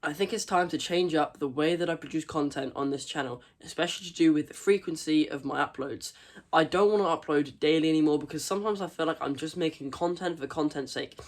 I think it's time to change up the way that I produce content on this channel, especially to do with the frequency of my uploads. I don't want to upload daily anymore because sometimes I feel like I'm just making content for content's sake.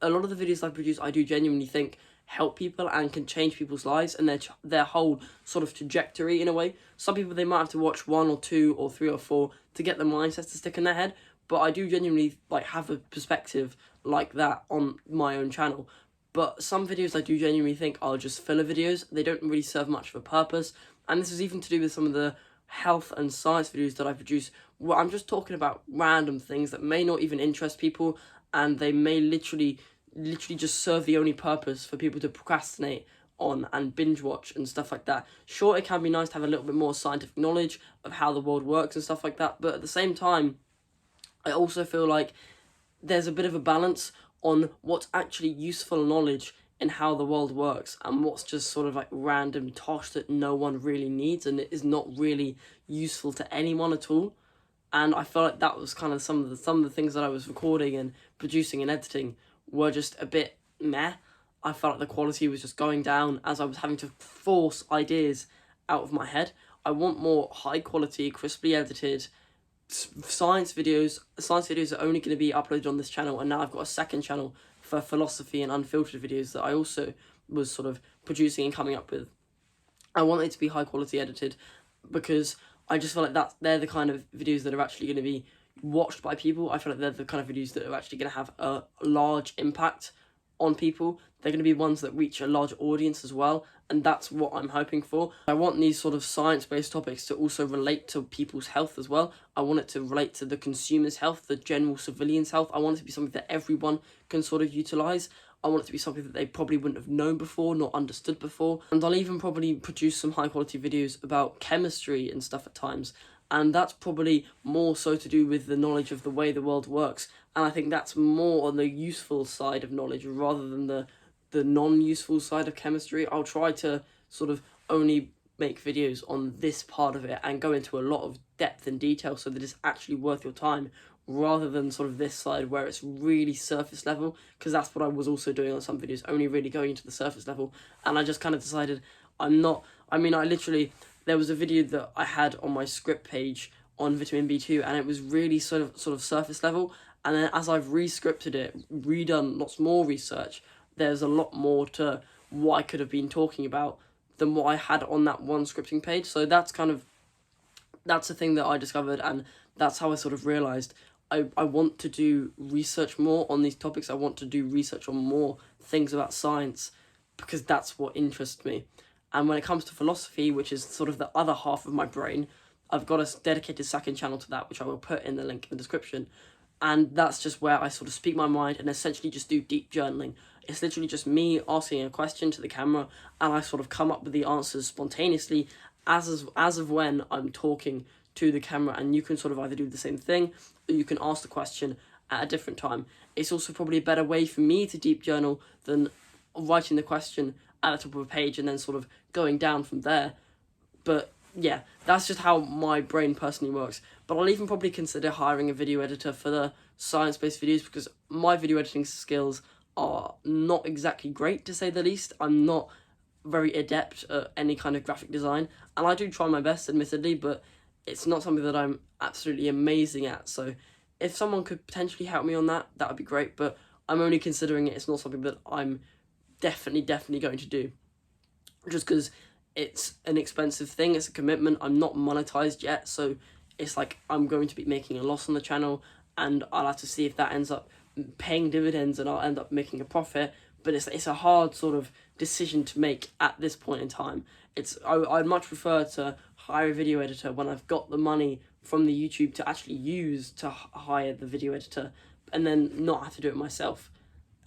A lot of the videos I produce, I do genuinely think help people and can change people's lives and their whole sort of trajectory in a way. Some people, they might have to watch 1 or 2 or 3 or 4 to get the mindset to stick in their head, but I do genuinely have a perspective like that on my own channel. But some videos I do genuinely think are just filler videos. They don't really serve much of a purpose. And this is even to do with some of the health and science videos that I produce, where I'm just talking about random things that may not even interest people, and they may literally just serve the only purpose for people to procrastinate on and binge watch and stuff like that. Sure, it can be nice to have a little bit more scientific knowledge of how the world works and stuff like that, but at the same time, I also feel like there's a bit of a balance on what's actually useful knowledge in how the world works and what's just sort of like random tosh that no one really needs and it is not really useful to anyone at all. And I felt like that was kind of some of the things that I was recording and producing and editing were just a bit meh. I felt like the quality was just going down as I was having to force ideas out of my head. I want more high quality, crisply edited science videos. Science videos are only going to be uploaded on this channel, and now I've got a second channel for philosophy and unfiltered videos that I also was sort of producing and coming up with. I want it to be high quality edited because I just feel like they're the kind of videos that are actually going to be watched by people. I feel like they're the kind of videos that are actually going to have a large impact on people. They're going to be ones that reach a large audience as well, and that's what I'm hoping for. I want these sort of science-based topics to also relate to people's health as well. I want it to relate to the consumer's health, the general civilian's health. I want it to be something that everyone can sort of utilise. I want it to be something that they probably wouldn't have known before, not understood before. And I'll even probably produce some high-quality videos about chemistry and stuff at times. And that's probably more so to do with the knowledge of the way the world works. And I think that's more on the useful side of knowledge rather than the non-useful side of chemistry. I'll try to sort of only make videos on this part of it and go into a lot of depth and detail so that it's actually worth your time, rather than sort of this side where it's really surface level, because that's what I was also doing on some videos, only really going into the surface level. And I just kind of decided there was a video that I had on my script page on vitamin B2 and it was really sort of surface level, and then as I've re-scripted it, redone lots more research, there's a lot more to what I could have been talking about than what I had on that one scripting page. So that's a thing that I discovered, and that's how I sort of realised I want to do research more on these topics. I want to do research on more things about science because that's what interests me. And when it comes to philosophy, which is sort of the other half of my brain, I've got a dedicated second channel to that, which I will put in the link in the description. And that's just where I sort of speak my mind and essentially just do deep journaling. It's literally just me asking a question to the camera and I sort of come up with the answers spontaneously as of when I'm talking to the camera, and you can sort of either do the same thing or you can ask the question at a different time. It's also probably a better way for me to deep journal than writing the question at the top of a page and then sort of going down from there. But yeah, that's just how my brain personally works. But I'll even probably consider hiring a video editor for the science-based videos because my video editing skills are not exactly great, to say the least. I'm not very adept at any kind of graphic design, and I do try my best, admittedly, but it's not something that I'm absolutely amazing at. So if someone could potentially help me on that, that would be great, but I'm only considering it. It's not something that I'm definitely going to do, just because it's an expensive thing, it's a commitment. I'm not monetized yet, so it's like I'm going to be making a loss on the channel, and I'll have to see if that ends up paying dividends and I'll end up making a profit. But it's a hard sort of decision to make at this point in time. I'd much prefer to hire a video editor when I've got the money from the YouTube to actually use to hire the video editor, and then not have to do it myself.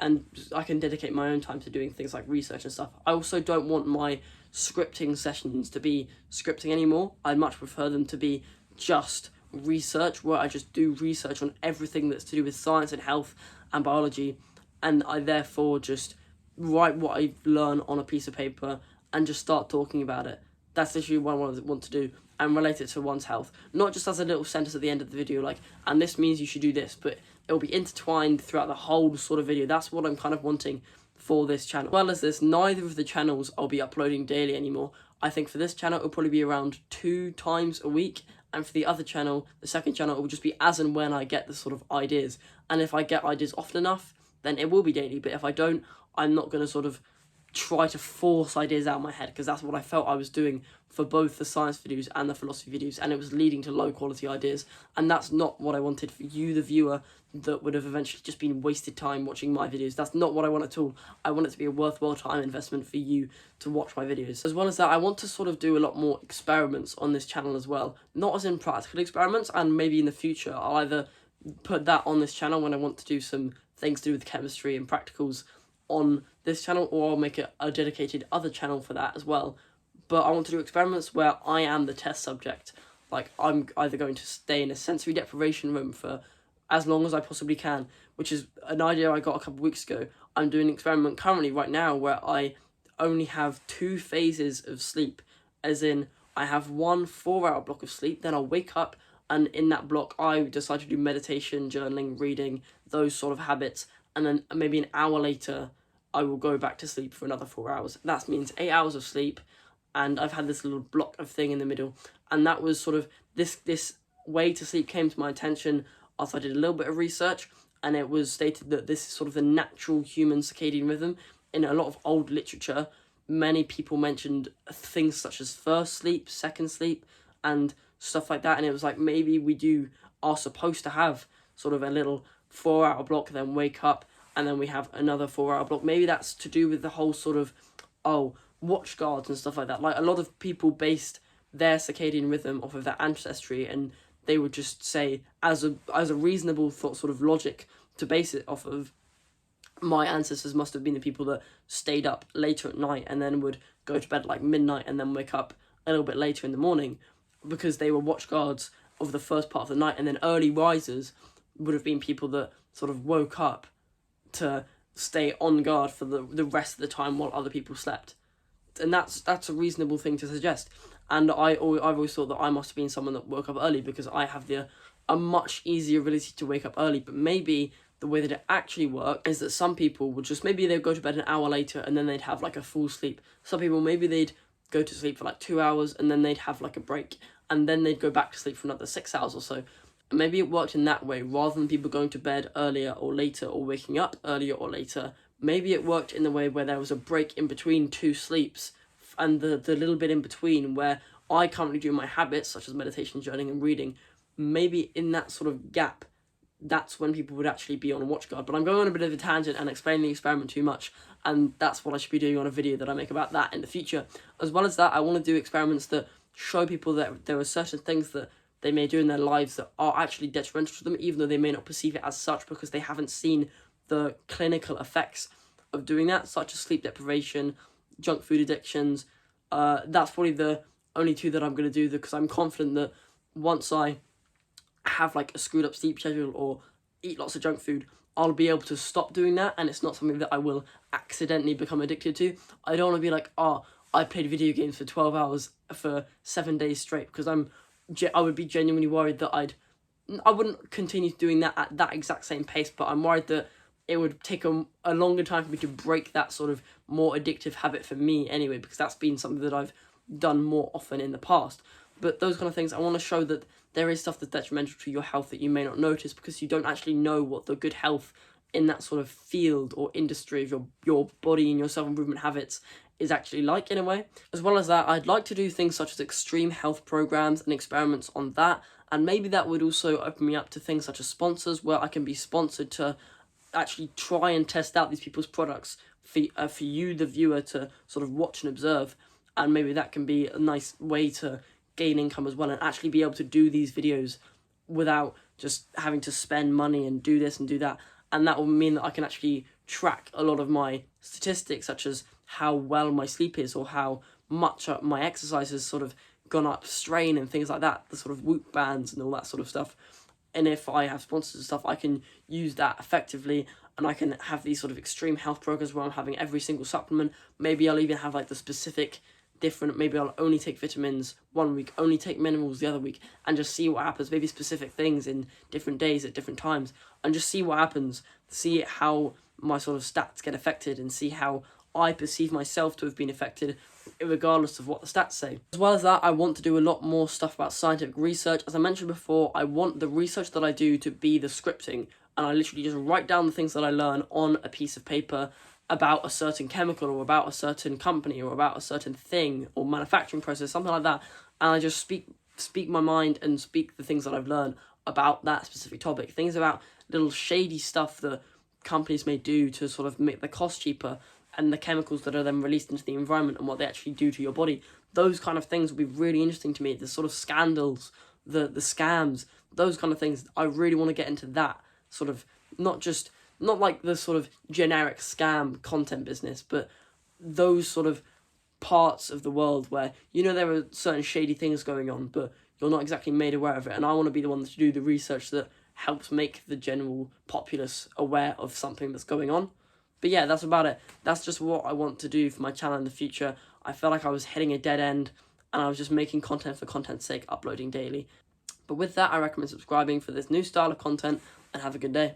And I can dedicate my own time to doing things like research and stuff. I also don't want my scripting sessions to be scripting anymore. I'd much prefer them to be just research, where I just do research on everything that's to do with science and health and biology, and I therefore just write what I learn on a piece of paper and just start talking about it. That's literally what I want to do, and relate it to one's health. Not just as a little sentence at the end of the video, like, and this means you should do this, but it'll be intertwined throughout the whole sort of video. That's what I'm kind of wanting for this channel. As well as this, neither of the channels I'll be uploading daily anymore. I think for this channel, it'll probably be around 2 times a week. And for the other channel, the second channel, it will just be as and when I get the sort of ideas. And if I get ideas often enough, then it will be daily. But if I don't, I'm not going to sort of try to force ideas out of my head, because that's what I felt I was doing for both the science videos and the philosophy videos, and it was leading to low quality ideas, and that's not what I wanted for you, the viewer, that would have eventually just been wasted time watching my videos. That's not what I want at all. I want it to be a worthwhile time investment for you to watch my videos. As well as that, I want to sort of do a lot more experiments on this channel as well, not as in practical experiments, and maybe in the future I'll either put that on this channel when I want to do some things to do with chemistry and practicals on this channel, or I'll make a dedicated other channel for that as well. But I want to do experiments where I am the test subject. Like, I'm either going to stay in a sensory deprivation room for as long as I possibly can, which is an idea I got a couple of weeks ago. I'm doing an experiment currently right now where I only have 2 phases of sleep, as in I have one 4-hour block of sleep, then I'll wake up, and in that block I decide to do meditation, journaling, reading, those sort of habits, and then maybe an hour later I will go back to sleep for another 4 hours. That means 8 hours of sleep, and I've had this little block of thing in the middle, and that was sort of this way to sleep came to my attention after I did a little bit of research, and it was stated that this is sort of the natural human circadian rhythm. In a lot of old literature, many people mentioned things such as first sleep, second sleep, and stuff like that, and it was like, maybe we are supposed to have sort of a little 4-hour block, then wake up, and then we have another 4-hour block. Maybe that's to do with the whole sort of, watch guards and stuff like that. Like, a lot of people based their circadian rhythm off of their ancestry, and they would just say, as a reasonable sort of logic to base it off of, my ancestors must have been the people that stayed up later at night and then would go to bed at like midnight and then wake up a little bit later in the morning, because they were watch guards of the first part of the night, and then early risers would have been people that sort of woke up to stay on guard for the rest of the time while other people slept. And that's a reasonable thing to suggest. And I've always thought that I must have been someone that woke up early, because I have a much easier ability to wake up early. But maybe the way that it actually works is that some people would just, maybe they'd go to bed an hour later and then they'd have like a full sleep. Some people, maybe they'd go to sleep for like 2 hours and then they'd have like a break, and then they'd go back to sleep for another 6 hours or so. And maybe it worked in that way, rather than people going to bed earlier or later, or waking up earlier or later. Maybe it worked in the way where there was a break in between 2 sleeps, and the little bit in between where I currently do my habits, such as meditation, journaling, and reading. Maybe in that sort of gap, that's when people would actually be on watch guard. But I'm going on a bit of a tangent and explaining the experiment too much, and that's what I should be doing on a video that I make about that in the future. As well as that, I want to do experiments that show people that there are certain things that they may do in their lives that are actually detrimental to them, even though they may not perceive it as such, because they haven't seen the clinical effects of doing that, such as sleep deprivation, junk food addictions. That's probably the only 2 that I'm going to do, because I'm confident that once I have like a screwed up sleep schedule or eat lots of junk food, I'll be able to stop doing that, and it's not something that I will accidentally become addicted to. I don't want to be like, I played video games for 12 hours for 7 days straight, because I would be genuinely worried that I wouldn't continue doing that at that exact same pace, but I'm worried that it would take a longer time for me to break that sort of more addictive habit for me anyway, because that's been something that I've done more often in the past. But those kind of things, I want to show that there is stuff that's detrimental to your health that you may not notice, because you don't actually know what the good health in that sort of field or industry of your body and your self-improvement habits is actually like, in a way. As well as that, I'd like to do things such as extreme health programs and experiments on that, and maybe that would also open me up to things such as sponsors, where I can be sponsored to actually try and test out these people's products for you, the viewer, to sort of watch and observe. And maybe that can be a nice way to gain income as well, and actually be able to do these videos without just having to spend money and do this and do that. And that will mean that I can actually track a lot of my statistics, such as how well my sleep is, or how much my exercise has sort of gone up strain and things like that, the sort of Whoop bands and all that sort of stuff. And if I have sponsors and stuff, I can use that effectively, and I can have these sort of extreme health programs where I'm having every single supplement. Maybe I'll even have like the specific different, maybe I'll only take vitamins one week, only take minerals the other week, and just see what happens. Maybe specific things in different days at different times, and just see what happens. See how my sort of stats get affected and see how I perceive myself to have been affected, regardless of what the stats say. As well as that, I want to do a lot more stuff about scientific research. As I mentioned before, I want the research that I do to be the scripting, and I literally just write down the things that I learn on a piece of paper about a certain chemical or about a certain company or about a certain thing or manufacturing process, something like that, and I just speak my mind and speak the things that I've learned about that specific topic. Things about little shady stuff that companies may do to sort of make the cost cheaper, and the chemicals that are then released into the environment and what they actually do to your body. Those kind of things will be really interesting to me. The sort of scandals, the scams, those kind of things. I really want to get into that sort of, not like the sort of generic scam content business, but those sort of parts of the world where, there are certain shady things going on, but you're not exactly made aware of it. And I want to be the one to do the research that helps make the general populace aware of something that's going on. But yeah, that's about it. That's just what I want to do for my channel in the future. I felt like I was hitting a dead end, and I was just making content for content's sake, uploading daily. But with that, I recommend subscribing for this new style of content, and have a good day.